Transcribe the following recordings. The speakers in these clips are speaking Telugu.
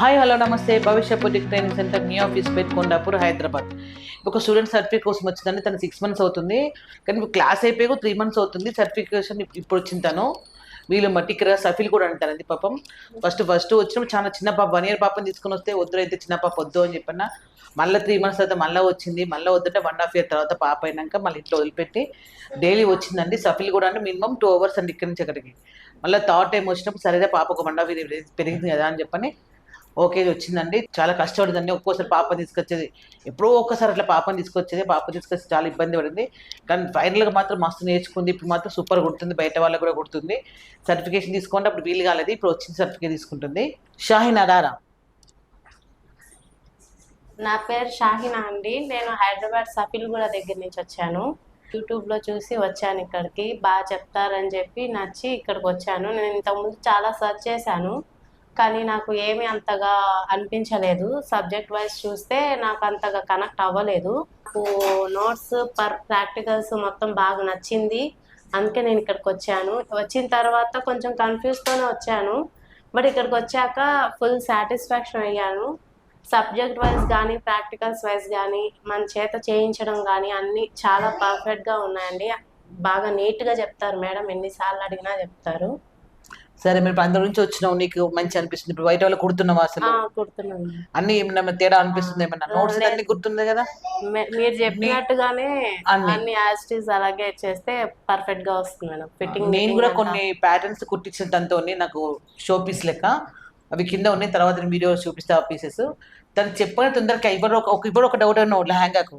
హాయ్ హలో నమస్తే Bhavishya boutique training center new office పేట్ కొండాపూర్ హైదరాబాద్. ఒక స్టూడెంట్ సర్టిఫికేట్ కోసం వచ్చిందండి. తను 6 months అవుతుంది, కానీ క్లాస్ అయిపోయి 3 months అవుతుంది. సర్టిఫికేషన్ ఇప్పుడు వచ్చింది. తను వీళ్ళు మట్టికర సఫీల్ కూడా అంటారండి. పాపం ఫస్ట్ వచ్చినప్పుడు చాలా చిన్న పాప 1 year పాపని తీసుకుని వస్తే వద్దు, అయితే చిన్న పాప వద్దు అని చెప్పిన. మళ్ళీ 3 months తర్వాత మళ్ళీ వచ్చింది. మళ్ళీ వద్దంటే 1.5 year తర్వాత పాప అయినాక మళ్ళీ ఇంట్లో వదిలిపెట్టి డైలీ వచ్చిందండి. సఫీల్ కూడా అంటే మినిమం 2 hours అండి ఇక్కడి నుంచి అక్కడికి. మళ్ళీ థర్డ్ టైం వచ్చినప్పుడు సరేదా పాప ఒక 1.5 year పెరిగింది కదా అని చెప్పని ఓకే వచ్చిందండి. చాలా కష్టపడిందండి. ఒక్కోసారి పాపని తీసుకొచ్చేది, ఎప్పుడో ఒక్కసారి అట్లా పాపని తీసుకొచ్చేది. పాప తీసుకొచ్చి చాలా ఇబ్బంది పడింది, కానీ ఫైనల్గా మాత్రం మస్తు నేర్చుకుంది. ఇప్పుడు మాత్రం సూపర్ కుడుతుంది, బయట వాళ్ళకు కూడా కుడుతుంది. సర్టిఫికేషన్ తీసుకుంటే అప్పుడు వీలు కాలేదు, ఇప్పుడు వచ్చింది సర్టిఫికేట్ తీసుకుంటుంది. షాహినా రారా. నా పేరు షాహినా అండి. నేను హైదరాబాద్ సఫీల్గూడ దగ్గర నుంచి వచ్చాను. యూట్యూబ్లో చూసి వచ్చాను ఇక్కడికి. బాగా చెప్తారని చెప్పి నచ్చి ఇక్కడికి వచ్చాను. నేను ఇంతకుముందు చాలా సెర్చ్ చేశాను, కానీ నాకు ఏమీ అంతగా అనిపించలేదు. సబ్జెక్ట్ వైజ్ చూస్తే నాకు అంతగా కనెక్ట్ అవ్వలేదు. నాకు నోట్స్ ప్రాక్టికల్స్ మొత్తం బాగా నచ్చింది, అందుకే నేను ఇక్కడికి వచ్చాను. వచ్చిన తర్వాత కొంచెం కన్ఫ్యూజ్తోనే వచ్చాను, బట్ ఇక్కడికి వచ్చాక ఫుల్ సాటిస్ఫాక్షన్ అయ్యాను. సబ్జెక్ట్ వైజ్ కానీ ప్రాక్టికల్స్ వైజ్ కానీ మన చేత చేయించడం కానీ అన్నీ చాలా పర్ఫెక్ట్గా ఉన్నాయండి. బాగా నీట్గా చెప్తారు మేడం, ఎన్నిసార్లు అడిగినా చెప్తారు. సరే, మీరు అందరి నుంచి వచ్చినావు, నీకు మంచి అనిపిస్తుంది. ఇప్పుడు బయట వాళ్ళు కుడుతున్నావా అసలు? కుడుతున్నాను. అన్ని ఏమన్నా తేడా అనిపిస్తుంది? ఏమన్నా నోట్స్ అన్ని గుర్తుంది కదా? మీరు చెప్పినట్టుగానే అన్ని యాజ్ ఇట్ ఈజ్ అలాగే చేస్తే పర్ఫెక్ట్ గా వస్తుంది మేడం. ఫిట్టింగ్ నేను కూడా కొన్ని ప్యాటర్న్స్ కుట్టించిన దాంతో నాకు షో పీస్ లెక్క అవి కింద ఉన్నాయి. తర్వాత నేను వీడియో చూపిస్తా ఆ పీసెస్. తను చెప్పని తొందరగా ఇప్పుడు ఒక డౌట్ అన్న లెహంగాకు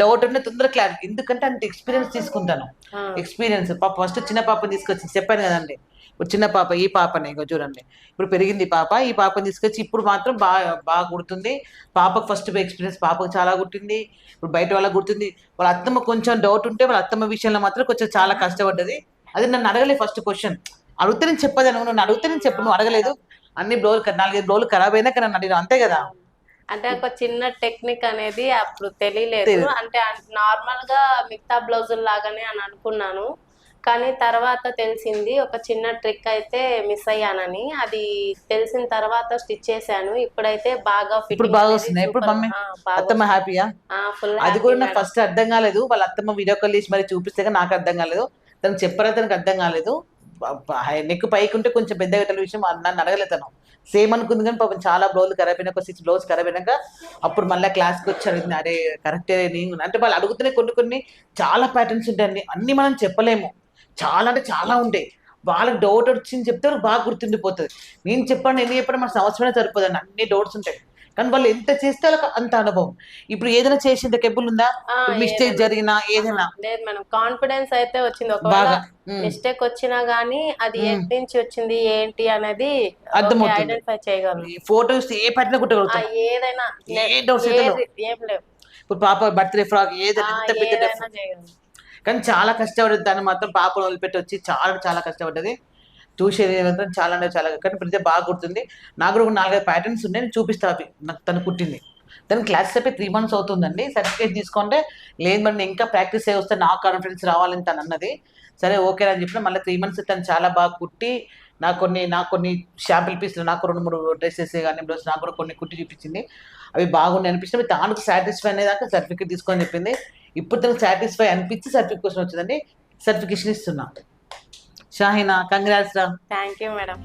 డౌట్ అన్న తొందరగా క్లారిటీ, ఎందుకంటే అంత ఎక్స్పీరియన్స్ తీసుకుంటాను. ఎక్స్పీరియన్స్ పాప ఫస్ట్ చిన్న పాపని తీసుకొచ్చి చెప్పాను కదండి. ఇప్పుడు చిన్న పాప, ఈ పాపనే ఇక చూడండి, ఇప్పుడు పెరిగింది పాప. ఈ పాపని తీసుకొచ్చి ఇప్పుడు మాత్రం బాగా కుడుతుంది. పాపకు ఫస్ట్ ఎక్స్పీరియన్స్, పాపకు చాలా కుట్టింది. ఇప్పుడు బయట వాళ్ళకి కుడుతుంది. వాళ్ళ అత్తమ్మ కొంచెం డౌట్ ఉంటే వాళ్ళ అత్తమ్మ విషయంలో మాత్రం కొంచెం చాలా కష్టపడ్డది. అది నన్ను అడగలేదు. ఫస్ట్ క్వశ్చన్ అడిగితే నేను చెప్పదా, నువ్వు అడిగితే నేను చెప్పు, నువ్వు అడగలేదు. అన్ని బ్లౌజ్ 4-5 బ్లౌజులు ఖరాబ్ అయినాక నన్ను అడిగిన, అంతే కదా. అంటే ఒక చిన్న టెక్నిక్ అనేది అప్పుడు తెలియలేదు. అంటే నార్మల్ గా మిగతా బ్లౌజులు లాగానే అని అనుకున్నాను, కానీ తర్వాత తెలిసింది ఒక చిన్న ట్రిక్ అయితే మిస్ అయ్యానని. అది తెలిసిన తర్వాత స్టిచ్ చేశాను. ఇప్పుడైతే బాగా వస్తుంది. ఇప్పుడు మమ్మీ అత్తమ్మ హ్యాపీయా? అది కూడా నాకు ఫస్ట్ అర్థం కాలేదు. వాళ్ళ అత్తమ్మ వీడియో కాల్ చేసి మరి చూపిస్తే నాకు అర్థం కాలేదు. తనకు చెప్పరా, తనకు అర్థం కాలేదు. నెక్ పైకి ఉంటే కొంచెం పెద్దగా విషయం నన్ను అడగలేదు. తను సేమ్ అనుకుంది, కానీ పాపం చాలా బ్లౌజ్ ఖరాబ్ అయినా, ఒక 6 బ్లౌజ్ ఖరాబ్ అయినాక అప్పుడు మళ్ళీ క్లాస్కి వచ్చి అడిగింది. అరే కరెక్టే, నేను అంటే వాళ్ళు అడుగుతున్నాయి. కొన్ని చాలా ప్యాటర్న్స్ ఉంటాయండి, అన్ని మనం చెప్పలేము. చాలా అంటే చాలా ఉంటాయి. వాళ్ళకి డౌట్ వచ్చింది చెప్తే బాగా గుర్తుండిపోతుంది. నేను చెప్పండి ఎన్ని చెప్పండి మన సంవత్సరమే సరిపోదండి, అన్ని డౌట్స్ ఉంటాయి. కానీ వాళ్ళు ఎంత చేస్తే వాళ్ళకి అంత అనుభవం. ఇప్పుడు ఏదైనా చేసింది కేబుల్ ఉందా, మిస్టేక్ జరిగినా ఏదైనా లేదు మేడం. కాన్ఫిడెన్స్ అయితే వచ్చింది. ఒకవేళ మిస్టేక్ వచ్చినా గానీ అది ఎక్కడి నుంచి వచ్చింది ఏంటి అనేది అర్థమవుతుంది, ఐడెంటిఫై చేయగలను. ఫోటోస్ ఏ పట్టిన కుట్టగలుగుతాం, ఏదైనా ఏ డౌట్స్ ఏం లేవు. ఇప్పుడు పాప బర్త్డే ఫ్రాక్ ఏదైనా కానీ చాలా కష్టపడేది. దాన్ని మాత్రం పాపను వదిలిపెట్టి వచ్చి చాలా కష్టపడ్డది. చూసేది మాత్రం చాలా అంటే చాలా, కానీ ప్రతి బాగా కుడుతుంది. నాకు కూడా 4-5 ప్యాటర్న్స్ ఉన్నాయి, నేను చూపిస్తా. అవి నాకు తను కుట్టింది. తను క్లాసెస్ అయిపోయి 3 months అవుతుందండి. సర్టిఫికేట్ తీసుకుంటే లేదు మరి నేను ఇంకా ప్రాక్టీస్ అయ్యి వస్తే నాకు కాన్ఫిడెన్స్ రావాలని తను అన్నది. సరే ఓకే అని చెప్పిన. మళ్ళీ 3 months తను చాలా బాగా కుట్టి నాకు కొన్ని షాంపిల్ పీసులు, నాకు 2-3 డ్రెస్సెస్ కానీ బ్లౌజ్ నాకు కూడా కొన్ని కుట్టి చూపించింది. అవి బాగున్నాయి అనిపించినవి. తాను సాటిస్ఫై అనేదాకా సర్టిఫికేట్ తీసుకొని చెప్పింది. ఇప్పుడు తనకు సాటిస్ఫై అనిపించి సర్టిఫికేషన్ వచ్చిందండి. సర్టిఫికేషన్ ఇస్తున్నా. షాహినా, కంగ్రాట్స్ రా. Thank you madam.